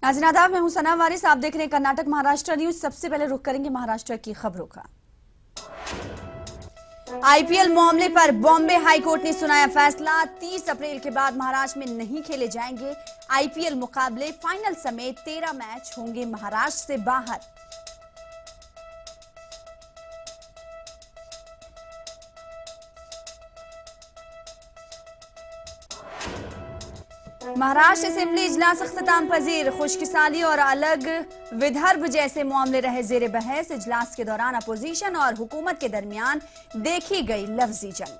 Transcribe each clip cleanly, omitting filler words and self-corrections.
नाज़रीन आदाब, मैं हूं सना वारिस। आप देख रहे हैं कर्नाटक महाराष्ट्र न्यूज। सबसे पहले रुख करेंगे महाराष्ट्र की खबरों का। आईपीएल मामले पर बॉम्बे हाईकोर्ट ने सुनाया फैसला। 30 अप्रैल के बाद महाराष्ट्र में नहीं खेले जाएंगे आईपीएल मुकाबले। फाइनल समेत 13 मैच होंगे महाराष्ट्र से बाहर। महाराष्ट्र असेंबली इजलास अख्ताम पजीर। खुशकिसाली और अलग विदर्भ जैसे मामले रहे जेर बहस। इजलास के दौरान अपोजिशन और हुकूमत के दरमियान देखी गई लफ्जी जंग।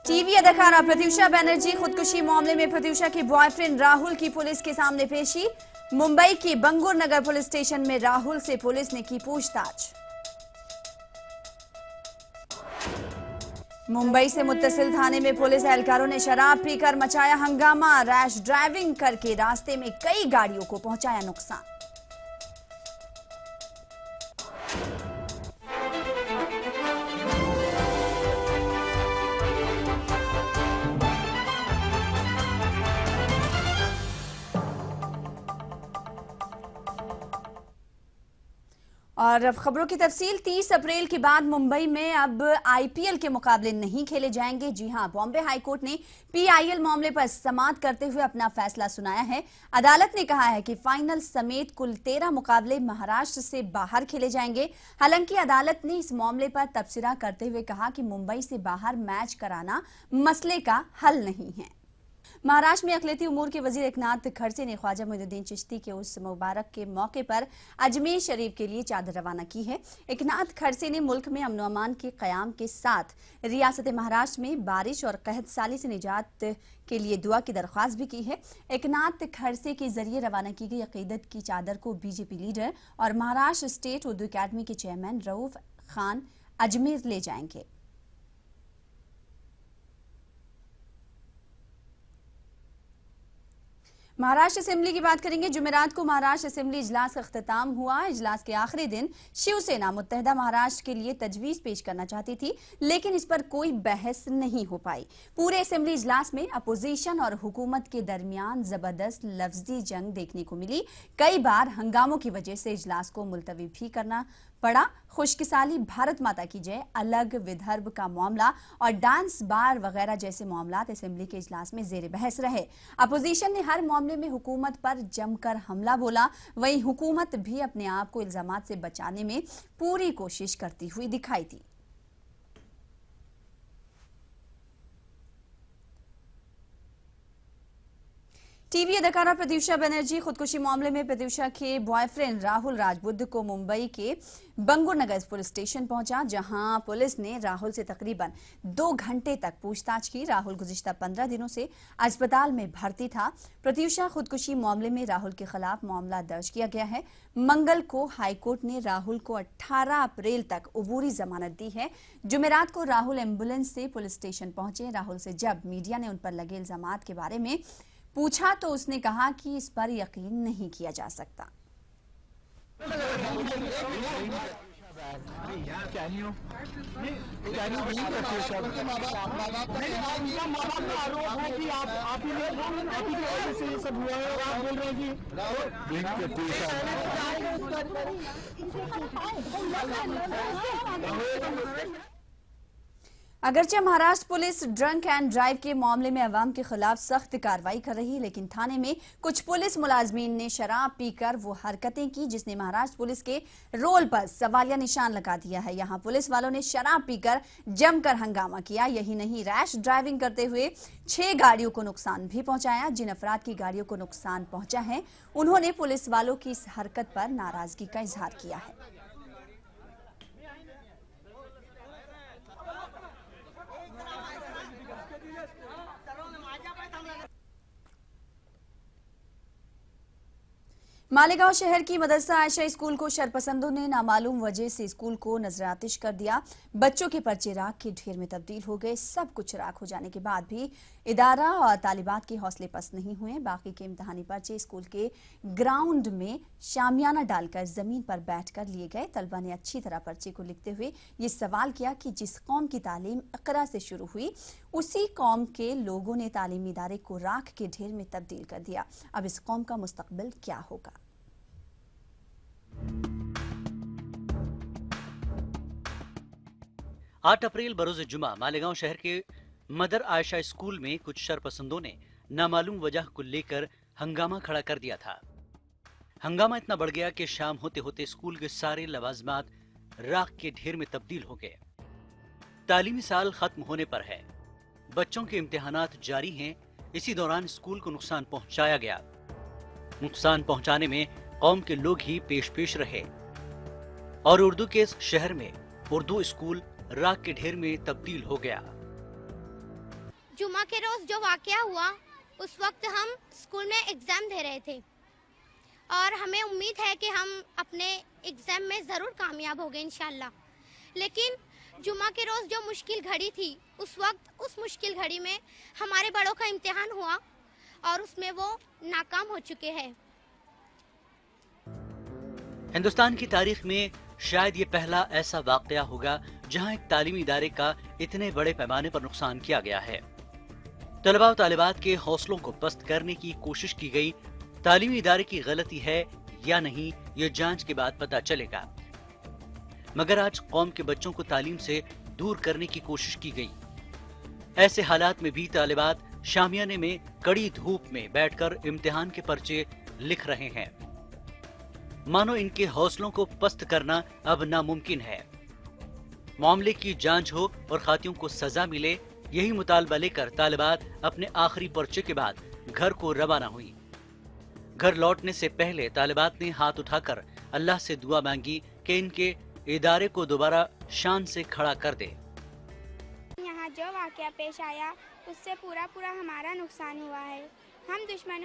टीवी अदाकारा प्रत्यूषा बनर्जी खुदकुशी मामले में प्रत्यूषा के बॉयफ्रेंड राहुल की पुलिस के सामने पेशी। मुंबई के बंगुर नगर पुलिस स्टेशन में राहुल से पुलिस ने की पूछताछ। मुंबई से मुत्तसिल थाने में पुलिस एहलकारों ने शराब पीकर मचाया हंगामा। रैश ड्राइविंग करके रास्ते में कई गाड़ियों को पहुंचाया नुकसान। और अब खबरों की तफसील। 30 अप्रैल के बाद मुंबई में अब आईपीएल के मुकाबले नहीं खेले जाएंगे। जी हां, बॉम्बे हाईकोर्ट ने पीआईएल मामले पर समाअत करते हुए अपना फैसला सुनाया है। अदालत ने कहा है कि फाइनल समेत कुल 13 मुकाबले महाराष्ट्र से बाहर खेले जाएंगे। हालांकि अदालत ने इस मामले पर तबसरा करते हुए कहा कि मुंबई से बाहर मैच कराना मसले का हल नहीं है। महाराष्ट्र में अकलियती उमूर के वजीर एकनाथ खड़से ने ख्वाजा मोइनुद्दीन चिश्ती के उस मुबारक के मौके पर अजमेर शरीफ के लिए चादर रवाना की है। एकनाथ खड़से ने मुल्क में अमन अमान के कयाम के साथ रियासत महाराष्ट्र में बारिश और कहत साली से निजात के लिए दुआ की दरख्वास्त भी की है। एकनाथ खड़से के जरिए रवाना की गई अकीदत की चादर को बीजेपी लीडर और महाराष्ट्र स्टेट उर्दू अकेडमी के चेयरमैन रऊफ खान अजमेर ले जाएंगे। महाराष्ट्र असेंबली की बात करेंगे। जुमेरात को महाराष्ट्र असेंबली इजलास का अख्ताम हुआ। इजलास के आखिरी दिन शिवसेना मुत्तहदा महाराष्ट्र के लिए तजवीज पेश करना चाहती थी, लेकिन इस पर कोई बहस नहीं हो पाई। पूरे असेंबली इजलास में अपोजिशन और हुकूमत के दरमियान जबरदस्त लफ्जी जंग देखने को मिली। कई बार हंगामों की वजह से इजलास को मुलतवी भी करना पड़ा। खुशकिसाली, भारत माता की जय, अलग विदर्भ का मामला और डांस बार वगैरह जैसे मामलात असेंबली के इजलास में जेर बहस रहे। अपोजिशन ने हर मामले में हुकूमत पर जमकर हमला बोला। वहीं हुकूमत भी अपने आप को इल्जामात से बचाने में पूरी कोशिश करती हुई दिखाई दी। टीवी अदाकारा प्रत्यूषा बनर्जी खुदकुशी मामले में प्रत्यूषा के बॉयफ्रेंड राहुल राजबुद्ध को मुंबई के बंगुर नगर पुलिस स्टेशन पहुंचा, जहां पुलिस ने राहुल से तकरीबन 2 घंटे तक पूछताछ की। राहुल गुज़िश्ता 15 दिनों से अस्पताल में भर्ती था। प्रत्यूषा खुदकुशी मामले में राहुल के खिलाफ मामला दर्ज किया गया है। मंगल को हाईकोर्ट ने राहुल को 18 अप्रैल तक उबूरी जमानत दी है। जुमेरात को राहुल एम्बुलेंस से पुलिस स्टेशन पहुंचे। राहुल से जब मीडिया ने उन पर लगे इल्जामात के बारे में पूछा तो उसने कहा कि इस पर यकीन नहीं किया जा सकता। अगरचे Maharashtra police drunk and drive के मामले में अवाम के खिलाफ सख्त कार्रवाई कर रही है, लेकिन थाने में कुछ पुलिस मुलाजमीन ने शराब पीकर वो हरकतें की जिसने महाराष्ट्र पुलिस के रोल पर सवालिया निशान लगा दिया है। यहां पुलिस वालों ने शराब पीकर जमकर हंगामा किया। यही नहीं, रैश ड्राइविंग करते हुए 6 गाड़ियों को नुकसान भी पहुंचाया। जिन अफराद की गाड़ियों को नुकसान पहुंचा है, उन्होंने पुलिस वालों की इस हरकत पर नाराजगी का इजहार किया है। मालेगांव शहर की मदरसा आयशा स्कूल को शरपसंदों ने नामालूम वजह से स्कूल को नजरातिश कर दिया। बच्चों के पर्चे राख के ढेर में तब्दील हो गए। सब कुछ राख हो जाने के बाद भी इदारा और तालिबात के हौसले पस्त नहीं हुए। बाकी के इम्तहानी पर्चे स्कूल के ग्राउंड में शामियाना डालकर जमीन पर बैठकर लिए गए। तलबा ने अच्छी तरह पर्चे को लिखते हुए ये सवाल किया कि जिस कौम की तालीम इक़रा से शुरू हुई उसी कौम के लोगों ने तालीमी इदारे को राख के ढेर में तब्दील कर दिया। अब इस कौम का मुस्तकबिल क्या होगा? 8 अप्रैल बरोज जुमा मालेगांव शहर के मदर आयशा स्कूल में कुछ शरपसंदों ने नामालूम वजह को लेकर हंगामा खड़ा कर दिया था। हंगामा इतना बढ़ गया कि शाम होते होते स्कूल के सारे लवाजमात राख के ढेर में तब्दील हो गए। तालीमी साल खत्म होने पर है, बच्चों के इम्तिहानात जारी हैं। इसी दौरान स्कूल को नुकसान पहुंचाया गया। नुकसान पहुंचाने में कौम के लोग ही पेश रहे और उर्दू के इस शहर में उर्दू स्कूल राख के ढेर में तब्दील हो गया। जुमा के रोज जो वाकया हुआ, उस वक्त हम स्कूल में एग्जाम दे रहे थे और हमें उम्मीद है कि हम अपने एग्जाम में ज़रूर कामयाब होंगे इंशाल्लाह। लेकिन जुमा के रोज जो मुश्किल घड़ी थी, उस वक्त उस मुश्किल घड़ी में हमारे बड़ों का इम्तिहान हुआ और उसमें वो नाकाम हो चुके हैं। हिंदुस्तान की तारीख में शायद ये पहला ऐसा वाकया होगा जहां एक तालीमी इदारे का इतने बड़े पैमाने पर नुकसान किया गया है। तलबा और तालिबात के हौसलों को पस्त करने की कोशिश की गई। तालीमी इदारे की गलती है या नहीं, ये जांच के बाद पता चलेगा। मगर आज कौम के बच्चों को तालीम से दूर करने की कोशिश की गई। ऐसे हालात में भी तालिबात शामियाने में कड़ी धूप में बैठकर इम्तिहान के पर्चे लिख रहे हैं। मानो इनके हौसलों को पस्त करना अब नामुमकिन है। मामले की जांच हो और खातियों को सजा मिले, यही मुतालबा लेकर तालिबात अपने आखिरी पर्चे के बाद घर को रवाना हुई। घर लौटने से पहले तालिबात ने हाथ उठाकर अल्लाह से दुआ मांगी कि इनके इदारे को दोबारा शान से खड़ा कर दे। यहाँ जो वाकया पेश आया, उससे पूरा हमारा नुकसान हुआ है। दुश्मन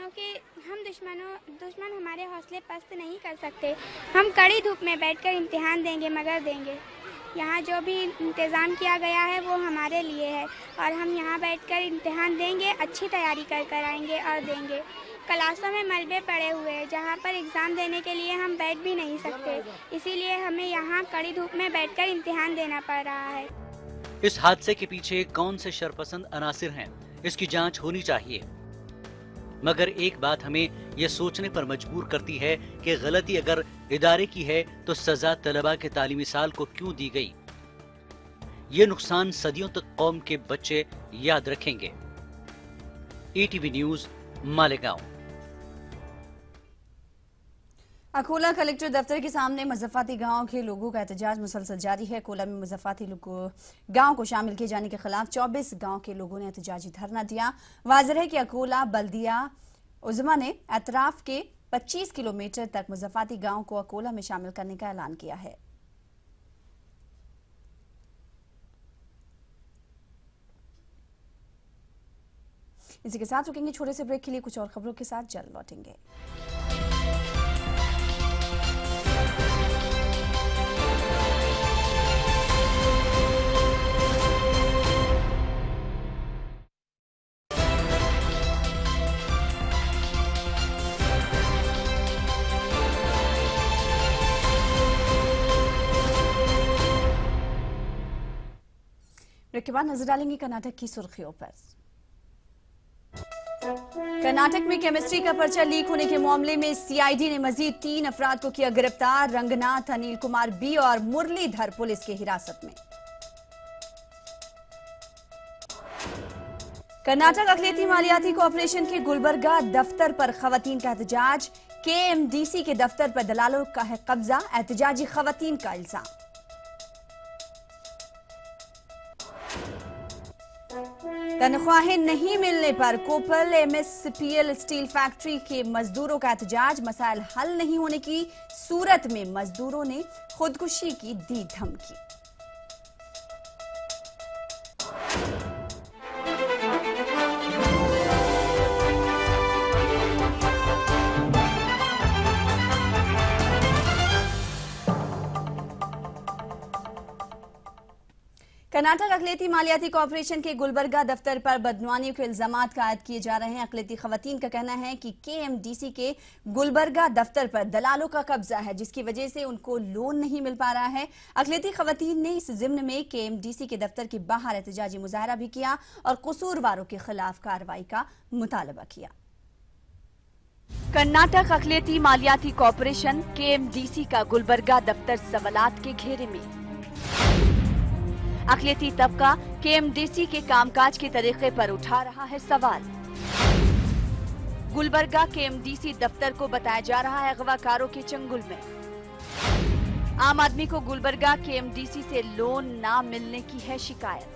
हमारे हौसले पस्त नहीं कर सकते। हम कड़ी धूप में बैठकर इम्तिहान देंगे, मगर देंगे। यहाँ जो भी इंतज़ाम किया गया है वो हमारे लिए है और हम यहाँ बैठकर इम्तिहान देंगे, अच्छी तैयारी कर आएंगे और देंगे। क्लासों में मलबे पड़े हुए हैं जहाँ पर एग्ज़ाम देने के लिए हम बैठ भी नहीं सकते, इसीलिए हमें यहाँ कड़ी धूप में बैठकर इम्तिहान देना पड़ रहा है। इस हादसे के पीछे कौन से शरपसंद अनासिर हैं, इसकी जांच होनी चाहिए। मगर एक बात हमें यह सोचने पर मजबूर करती है कि गलती अगर इदारे की है तो सजा तलबा के तालीमी साल को क्यों दी गई। ये नुकसान सदियों तक कौम के बच्चे याद रखेंगे। ETV news, Malegaon. Akola collector दफ्तर के सामने मुज़फ्फराती गांव के लोगों का एहतजाज मुसलसल जारी है। अकोला में मुज़फ्फराती गांव को शामिल किए जाने के खिलाफ 24 गांव के लोगों ने एहतजाजी धरना दिया। वाज़ेह है कि अकोला बल्दिया उज़्मा ने अतराफ के 25 किलोमीटर तक मुज़फ्फराती गांव को अकोला में शामिल करने का ऐलान किया है। इसी के साथ रुकेंगे छोटे से ब्रेक के लिए, कुछ और खबरों के साथ जल्द लौटेंगे। ब्रेक के बाद नजर डालेंगे कर्नाटक की सुर्खियों पर। कर्नाटक में केमिस्ट्री का पर्चा लीक होने के मामले में CID ने मजीद 3 अफराद को किया गिरफ्तार। रंगनाथ, अनिल कुमार B और मुरलीधर पुलिस की हिरासत में। कर्नाटक अकलियती मालियाती कॉर्पोरेशन के गुलबर्गा दफ्तर पर खवातीन का एहतजाज। KMDC के दफ्तर पर दलालों का है कब्जा, एहतजाजी खवातीन का इल्जाम। तनख्वाहें नहीं मिलने पर कोपल MSPL स्टील फैक्ट्री के मजदूरों का एहतजाज। मसाइल हल नहीं होने की सूरत में मजदूरों ने खुदकुशी की दी धमकी। कर्नाटक अकलियती मालियाती कॉर्पोरेशन के गुलबर्गा दफ्तर पर बदनवानियों के इल्जामात का आयद किए जा रहे हैं। अकलियती खवातीन का कहना है कि KMDC के गुलबर्गा दफ्तर पर दलालों का कब्जा है, जिसकी वजह से उनको लोन नहीं मिल पा रहा है। अकलियती खवातीन ने इस जिम्न में KMDC के दफ्तर के बाहर एहतजाजी मुजाहरा भी किया और कसूरवारों के खिलाफ कार्रवाई का मुतालबा किया। कर्नाटक अकलियती मालियाती कॉर्पोरेशन KMDC का गुलबर्गा दफ्तर सवालात के घेरे में। अकलियती तबका KMDC के कामकाज के तरीके पर उठा रहा है सवाल। गुलबर्गा KMDC दफ्तर को बताया जा रहा है अगवाकारों के चंगुल में। आम आदमी को गुलबर्गा KMDC से लोन ना मिलने की है शिकायत।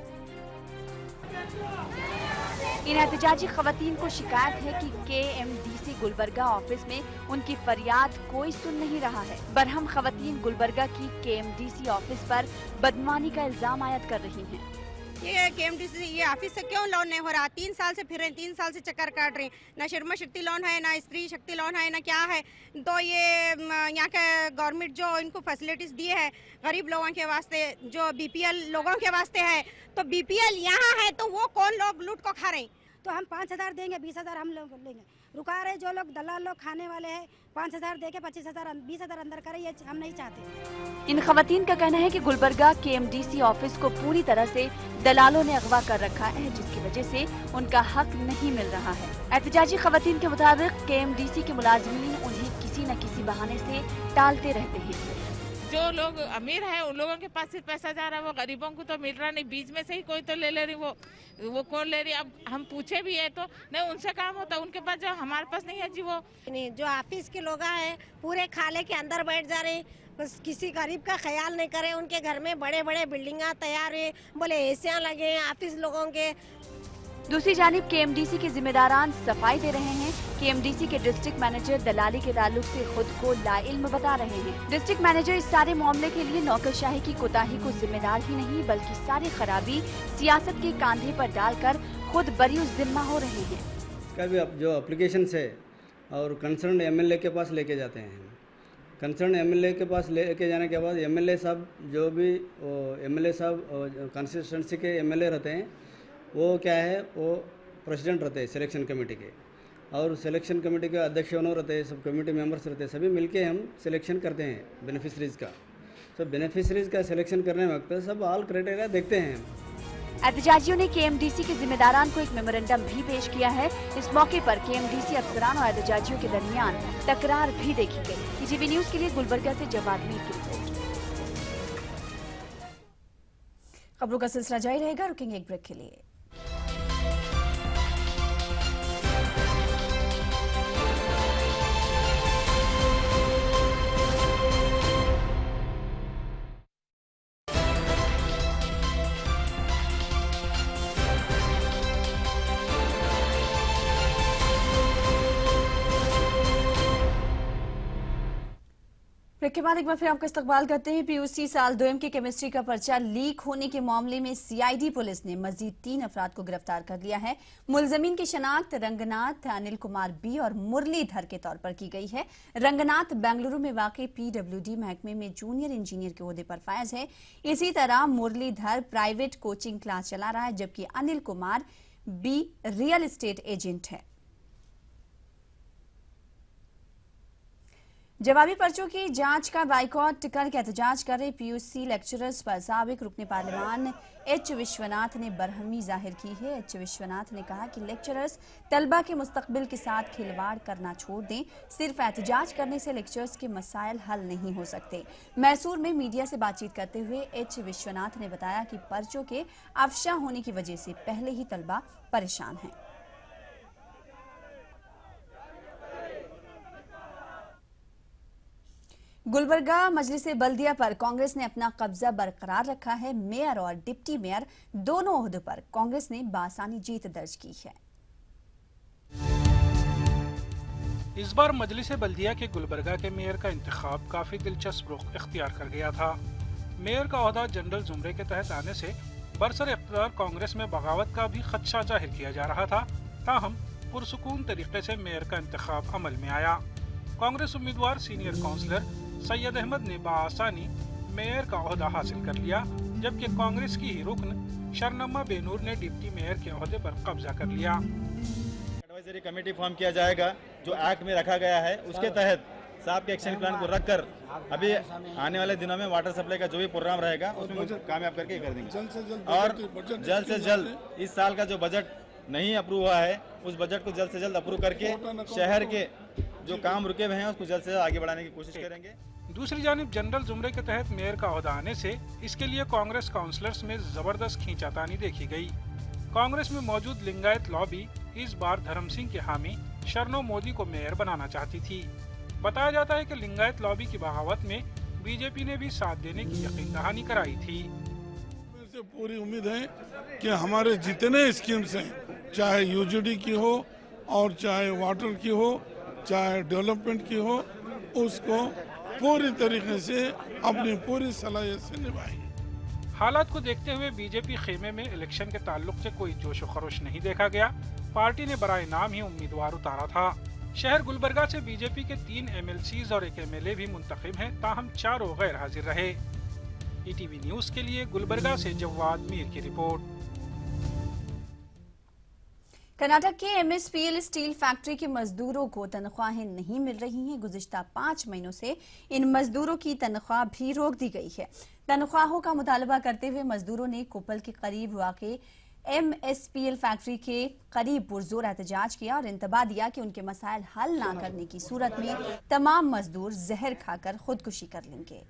इन एहतजाजी खवातीन को शिकायत है कि KMDC गुलबर्गा ऑफिस में उनकी फरियाद कोई सुन नहीं रहा है। बरहम खवातीन गुलबर्गा की KMDC ऑफिस पर बदनामी का इल्जाम आयद कर रही हैं। ये KMDC ये ऑफिस से क्यों लोन नहीं हो रहा? 3 साल से फिर रहे, 3 साल से चक्कर काट रहे, ना शर्मा शक्ति लोन है, ना स्त्री शक्ति लोन है, ना क्या है। तो ये यहाँ के गवर्नमेंट जो इनको फैसिलिटीज दी है गरीब लोगों के वास्ते, जो BPL लोगों के वास्ते है, तो BPL यहाँ है तो वो कौन लोग लूट को खा रहे हैं? तो हम 5,000 देंगे, 20,000 हम लोग लेंगे। रुका रहे जो लोग दलाल लोग खाने वाले हैं, 5,000 देके 25,000 20,000 अंदर करें, ये हम नहीं चाहते। इन खवातीन का कहना है कि गुलबर्गा KMDC ऑफिस को पूरी तरह से दलालों ने अगवा कर रखा है, जिसकी वजह से उनका हक नहीं मिल रहा है। एहतजाजी खवातीन के मुताबिक KMDC के मुलाजमीन उन्हें किसी न किसी बहाने से टालते रहते हैं। जो लोग अमीर हैं उन लोगों के पास सिर्फ पैसा जा रहा है, वो गरीबों को तो मिल रहा नहीं। बीच में से ही कोई तो ले रही, वो कौन ले रही? अब हम पूछे भी है तो नहीं, उनसे काम होता, उनके पास जो हमारे पास नहीं है जी। वो नहीं, जो ऑफिस के लोग हैं पूरे खाले के अंदर बैठ जा रहे, बस किसी गरीब का ख्याल नहीं करे। उनके घर में बड़े बड़े बिल्डिंगा तैयार है, बोले एसियां लगे हैं ऑफिस लोगों के। दूसरी जानिब KMDC के जिम्मेदारान सफाई दे रहे हैं। KMDC के डिस्ट्रिक्ट मैनेजर दलाली के ताल्लुक से खुद को लाइल्म बता रहे हैं। डिस्ट्रिक्ट मैनेजर इस सारे मामले के लिए नौकरशाही की कोताही को जिम्मेदार ही नहीं, बल्कि सारी खराबी सियासत के कांधे पर डालकर खुद बरी जिम्मा हो रहे हैं। इसका भी जो एप्लीकेशन है और कंसर्न MLA के पास लेके जाते हैं। कंसर्न MLA के पास लेके जाने के बाद MLA साहब जो भी MLA साहब कंस्टिट्यूंसी के MLA रहते हैं, वो क्या है, वो प्रेसिडेंट रहते हैं सिलेक्शन कमेटी के, और सिलेक्शन कमेटी के अध्यक्ष उन्होंने रहते हैं, सब कमेटी मेंबर्स रहते हैं, सभी मिलके हम सिलेक्शन करते हैं बेनिफिशरीज़ का। तो बेनिफिशरीज़ का सिलेक्शन करने वक्त सब ऑल क्राइटेरिया देखते हैं। एहतजाजियों ने KMDC के जिम्मेदारान को एक मेमोरेंडम भी पेश किया है। इस मौके पर KMDC अफसरान और एहतजाजियों के दरमियान तकरार भी देखी गई। ETV न्यूज़ के लिए गुलबर्गा से जवाद मीर की रिपोर्ट। खबरों का सिलसिला जारी रहेगा, रुकेंगे एक ब्रेक के लिए। ब्रेक के बाद एक बार फिर आपका इस्तकबाल करते हैं। PUC साल 2 के केमिस्ट्री का पर्चा लीक होने के मामले में CID पुलिस ने मजीद 3 अफराद को गिरफ्तार कर लिया है। मुलजमीन की शनाख्त रंगनाथ, अनिल कुमार B और मुरलीधर के तौर पर की गई है। रंगनाथ बेंगलुरु में वाक़ई PWD महकमे में जूनियर इंजीनियर के ओहदे पर फायज है। इसी तरह मुरलीधर प्राइवेट कोचिंग क्लास चला रहा है, जबकि Anil Kumar B real estate agent है। जवाबी पर्चों की जांच का बाइकॉट करके एहतजाज कर रहे PUC लेक्चरर्स पर साबिक रुकने पार्लिमान H विश्वनाथ ने बरहमी जाहिर की है। H विश्वनाथ ने कहा कि लेक्चरर्स तलबा के मुस्तकबिल के साथ खिलवाड़ करना छोड़ दें। सिर्फ एहतजाज करने से लेक्चरर्स के मसाइल हल नहीं हो सकते। मैसूर में मीडिया से बातचीत करते हुए H विश्वनाथ ने बताया कि पर्चों के अफशा होने की वजह से पहले ही तलबा परेशान हैं। गुलबर्गा मजलिस बल्दिया पर कांग्रेस ने अपना कब्जा बरकरार रखा है। मेयर और डिप्टी मेयर दोनों ओहदों पर कांग्रेस ने बासानी जीत दर्ज की है। इस बार मजलिस बल्दिया के गुलबर्गा के मेयर का इंतखाब काफी दिलचस्प रुख इख्तियार कर गया था। मेयर का ओहदा जनरल जुमरे के तहत आने से बरसर इख्तियार कांग्रेस में बगावत का भी खदशा जाहिर किया जा रहा था। ताहम पुरसुकून तरीके से मेयर का इंतखाब अमल में आया। कांग्रेस उम्मीदवार सीनियर काउंसलर सैयद अहमद ने बाआसानी मेयर का ओहदा हासिल कर लिया, जबकि कांग्रेस की ही रुकन शरनमा बेनूर ने डिप्टी मेयर के ओहदे पर कब्जा कर लिया। एडवाइजरी कमेटी फॉर्म किया जाएगा जो एक्ट में रखा गया है, उसके तहत साहब के एक्शन प्लान को रखकर अभी आने वाले दिनों में वाटर सप्लाई का जो भी प्रोग्राम रहेगा उसमें कामयाब करके कर देंगे। और जल्द से जल्द इस साल का जो बजट नहीं अप्रूव हुआ है उस बजट को जल्द से जल्द अप्रूव करके शहर के जो काम रुके हुए हैं उसको जल्द से जल्द आगे बढ़ाने की कोशिश करेंगे। दूसरी जानिब जनरल जुमरे के तहत मेयर का ओहदा आने से इसके लिए कांग्रेस काउंसलर्स में जबरदस्त खींचातानी देखी गई। कांग्रेस में मौजूद लिंगायत लॉबी इस बार धर्म सिंह के हामी शरणो मोदी को मेयर बनाना चाहती थी। बताया जाता है कि लिंगायत लॉबी की बगावत में बीजेपी ने भी साथ देने की यकीन दहानी कराई थी। से पूरी उम्मीद है कि हमारे जितने स्कीम्स हैं, चाहे यूजीडी की हो और चाहे वाटर की हो, चाहे डेवलपमेंट की हो, उसको पूरी तरीके से अपनी पूरी सलाहियत से निभाएंगे। हालात को देखते हुए बीजेपी खेमे में इलेक्शन के ताल्लुक से कोई जोश खरोश नहीं देखा गया। पार्टी ने बराए नाम ही उम्मीदवार उतारा था। शहर गुलबर्गा से बीजेपी के 3 MLCs और 1 MLA भी मुंतखब हैं, ताहम चारों गैर हाजिर रहे। ETV न्यूज के लिए गुलबर्गा से जवाद मीर की रिपोर्ट। कर्नाटक के MSPL स्टील फैक्ट्री के मजदूरों को तनख्वाहें नहीं मिल रही हैं। गुज़िश्ता 5 महीनों से इन मजदूरों की तनख्वाह भी रोक दी गई है। तनख्वाहों का मुतालबा करते हुए मजदूरों ने कोपल के करीब वाक़े MSPL फैक्ट्री के करीब पुरजोर एहतजाज किया और इंतबाह दिया कि उनके मसाइल हल ना करने की सूरत में तमाम मजदूर जहर खाकर खुदकुशी कर लेंगे।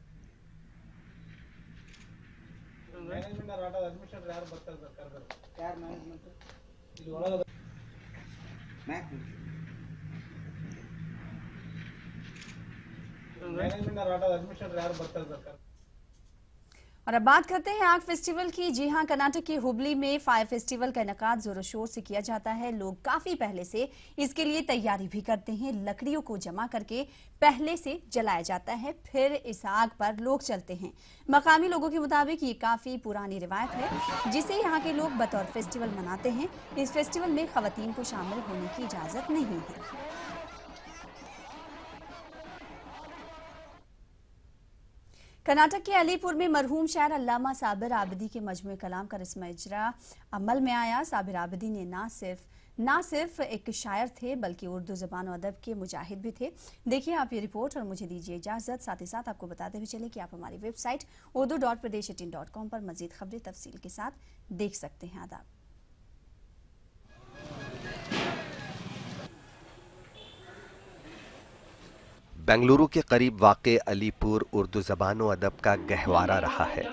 और अब बात करते हैं आग फेस्टिवल की। जी हां, कर्नाटक के हुबली में फायर फेस्टिवल का इनेकाद जोरों शोर से किया जाता है। लोग काफी पहले से इसके लिए तैयारी भी करते हैं। लकड़ियों को जमा करके पहले से जलाया जाता है, फिर इस आग पर लोग चलते हैं। मकामी लोगों के मुताबिक ये काफी पुरानी रिवायत है जिसे यहाँ के लोग बतौर फेस्टिवल मनाते हैं। इस फेस्टिवल में खवातीन को शामिल होने की इजाजत नहीं है। कर्नाटक के अलीपुर में मरहूम शायर अल्लामा साबिर आबिदी के मजमूए कलाम का रस्म इजरा अमल में आया। साबिर आबिदी ने ना सिर्फ एक शायर थे बल्कि उर्दू ज़बान और अदब के मुजाहिद भी थे। देखिए आप ये रिपोर्ट और मुझे दीजिए इजाज़त। साथ ही साथ आपको बताते हुए चले कि आप हमारी वेबसाइट urdu.pradesh18.com पर मजीद खबरें तफसील के साथ देख सकते हैं। आदाब। बेंगलुरु के करीब वाक़े अलीपुर उर्दू ज़बान व अदब का गहवारा रहा है।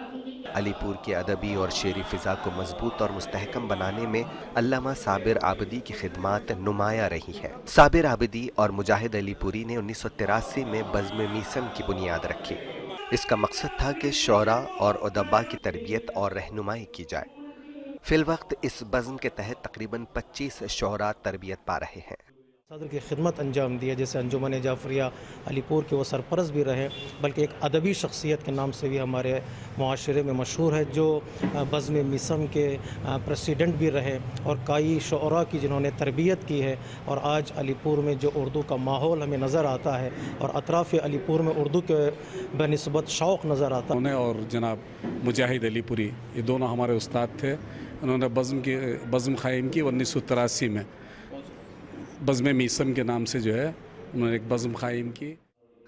अलीपुर की अदबी और शेरी फ़िज़ा को मजबूत और मुस्तहकम बनाने में अल्लामा साबिर आबिदी की खिदमात नुमायां रही है। साबिर आबिदी और मुजाहिद अलीपुरी ने 1983 में बज़्म मीसम की बुनियाद रखी। इसका मकसद था कि शोरा और उदबा की तरबियत और रहनुमाई की जाए। फिलवक्त इस बज़्म के तहत तकरीबन 25 शोरा तरबियत पा रहे हैं। सदर की खिदमत अंजाम दी है, जैसे अंजुमन जाफरिया अलीपुर के वो सरपरस्त भी रहे, बल्कि एक अदबी शख्सियत के नाम से भी हमारे मुआशरे में मशहूर है, जो बज़्म मिसम के प्रेसिडेंट भी रहे और कई शुअरा की जिन्होंने तरबियत की है। और आज अलीपुर में जो उर्दू का माहौल हमें नज़र आता है और अतराफ़ अलीपुर में उर्दू के बनिस्बत शौक़ नज़र आता है। और जनाब मुजाहिद अलीपुरी, ये दोनों हमारे उस्ताद थे। उन्होंने बज़्म क़ायम की 1983 में। बज़्म मीसम के नाम से जो है उन्होंने एक बज़्म क़ायम की।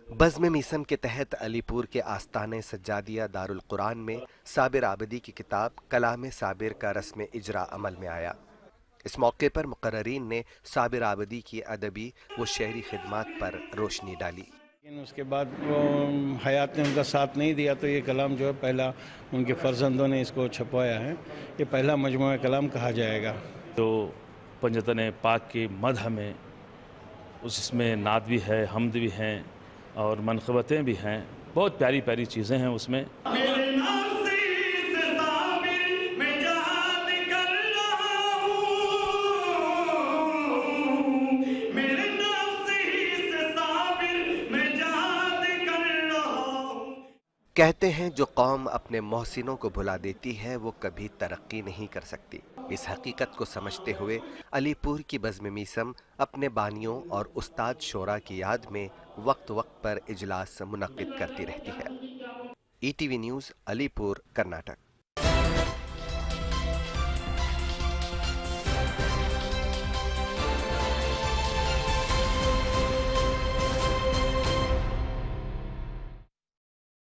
बज़्म मीसम के तहत अलीपुर के आस्ताने सज्जादिया दारुल कुरान में साबिर आबिदी की किताब कलाम साबिर का रस्म इजरा अमल में आया। इस मौके पर मुक़र्ररीन ने साबिर आबिदी की अदबी व शेरी खिदमात पर रोशनी डाली। लेकिन उसके बाद वो हयात ने उनका साथ नहीं दिया, तो ये कलाम जो है पहला उनके फ़र्जंदों ने इसको छपवाया है। ये पहला मजमूआ कलाम कहा जाएगा। तो पंजतन पाक की मदह में उसमें नात भी है, हम्द भी हैं और मनक़बतें भी हैं। बहुत प्यारी प्यारी चीज़ें हैं उसमें। कहते हैं जो कौम अपने मोहसिनों को भुला देती है वो कभी तरक्की नहीं कर सकती। इस हकीकत को समझते हुए अलीपुर की बज़्म मीसम अपने बानियों और उस्ताद शोरा की याद में वक्त वक्त पर इजलास मुनक्किद करती रहती है। ETV news, Alipur, Karnataka.